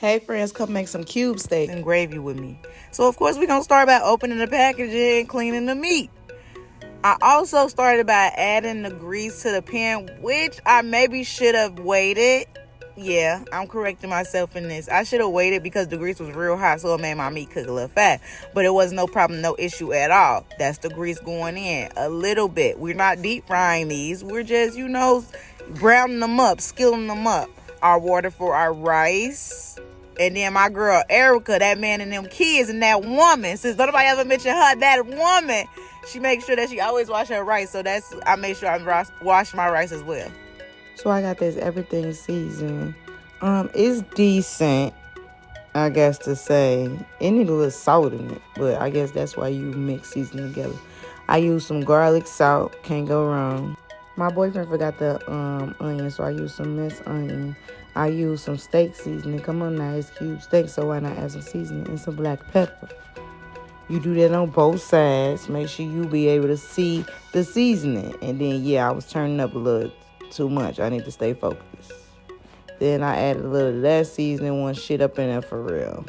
Hey friends, come make some cube steak and gravy with me. So of course we're going to start by opening the packaging and cleaning the meat. I also started by adding the grease to the pan, which I maybe should have waited. Yeah, I'm correcting myself in this. I should have waited because the grease was real hot, so it made my meat cook a little fast. But it was no problem, no issue at all. That's the grease going in a little bit. We're not deep frying these. We're just, browning them up, skilling them up. Our water for our rice. And then my girl Erica, that man and them kids and that woman, since nobody ever mentioned her, that woman, she makes sure that she always wash her rice. So I make sure I wash my rice as well. So I got this everything seasoned. It's decent, I guess to say. It need a little salt in it, but I guess that's why you mix seasoning together. I use some garlic, salt, can't go wrong. My boyfriend forgot the onion, so I use some minced onion. I use some steak seasoning. Come on now, it's cube steak, so why not add some seasoning and some black pepper? You do that on both sides. Make sure you be able to see the seasoning. And then, I was turning up a little too much. I need to stay focused. Then I added a little of that seasoning, one shit up in there for real.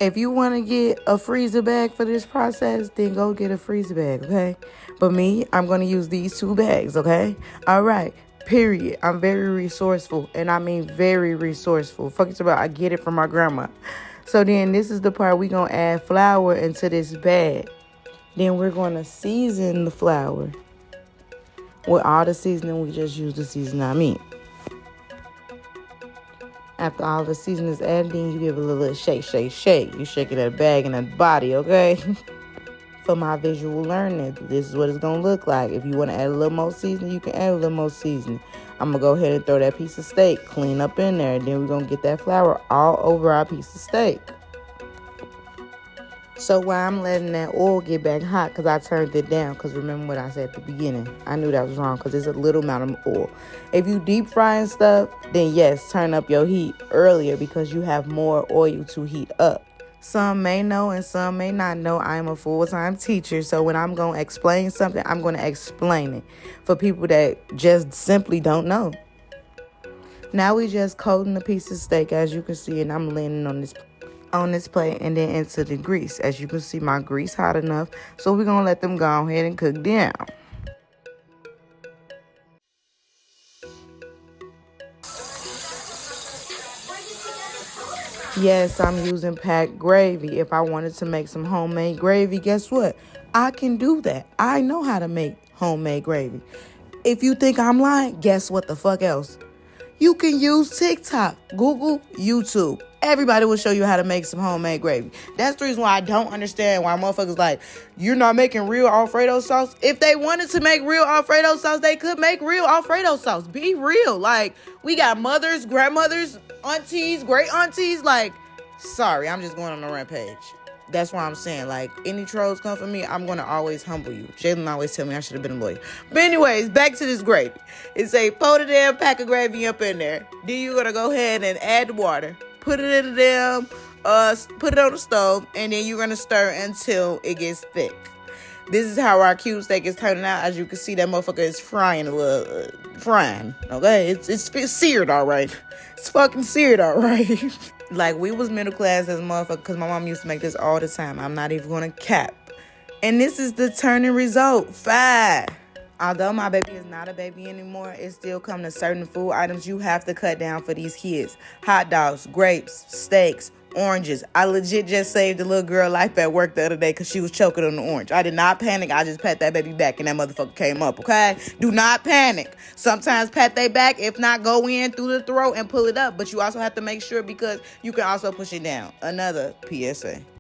If you want to get a freezer bag for this process, then go get a freezer bag, okay? But me, I'm going to use these 2 bags, okay? All right. Period. I'm very resourceful, and I mean very resourceful. Fuck it's about I get it from my grandma. So then this is the part we gonna add flour into this bag. Then we're gonna season the flour with all the seasoning we just used to season our meat. After all the seasoning is added, then you give it a little shake. You shake it at a bag and a body, okay? For my visual learning, this is what it's going to look like. If you want to add a little more seasoning, you can add a little more seasoning. I'm going to go ahead and throw that piece of steak clean up in there. Then we're going to get that flour all over our piece of steak. So while I'm letting that oil get back hot, because I turned it down, because remember what I said at the beginning. I knew that was wrong because it's a little amount of oil. If you deep frying stuff, then yes, turn up your heat earlier because you have more oil to heat up. Some may know and some may not know I am a full-time teacher. So when I'm going to explain something, I'm going to explain it for people that just simply don't know. Now we just coating the piece of steak, as you can see, and I'm leaning on this plate and then into the grease. As you can see, my grease hot enough. So we're going to let them go ahead and cook down. Yes, I'm using packed gravy. If I wanted to make some homemade gravy, guess what? I can do that. I know how to make homemade gravy. If you think I'm lying, guess what the fuck else? You can use TikTok, Google, YouTube. Everybody will show you how to make some homemade gravy. That's the reason why I don't understand why motherfuckers like, you're not making real Alfredo sauce. If they wanted to make real Alfredo sauce, they could make real Alfredo sauce. Be real. Like, we got mothers, grandmothers, aunties, great aunties. Like, sorry, I'm just going on a rampage. That's why I'm saying, like, any trolls come for me, I'm going to always humble you. Jalen always tell me I should have been a lawyer. But anyways, back to this gravy. It's a pour the damn pack of gravy up in there. Then you're going to go ahead and add the water. Put it in the damn, put it on the stove. And then you're going to stir until it gets thick. This is how our cube steak is turning out. As you can see, that motherfucker is frying a little, okay? It's seared, all right. It's fucking seared, all right. Like, we was middle class as a motherfucker because my mom used to make this all the time. I'm not even going to cap. And this is the turning result. 5. Although my baby is not a baby anymore, it still comes to certain food items you have to cut down for these kids. Hot dogs, grapes, steaks, oranges. I legit just saved a little girl life at work the other day because she was choking on the orange. I did not panic. I just pat that baby back and that motherfucker came up, okay? Do not panic. Sometimes pat they back. If not, go in through the throat and pull it up. But you also have to make sure because you can also push it down. Another PSA.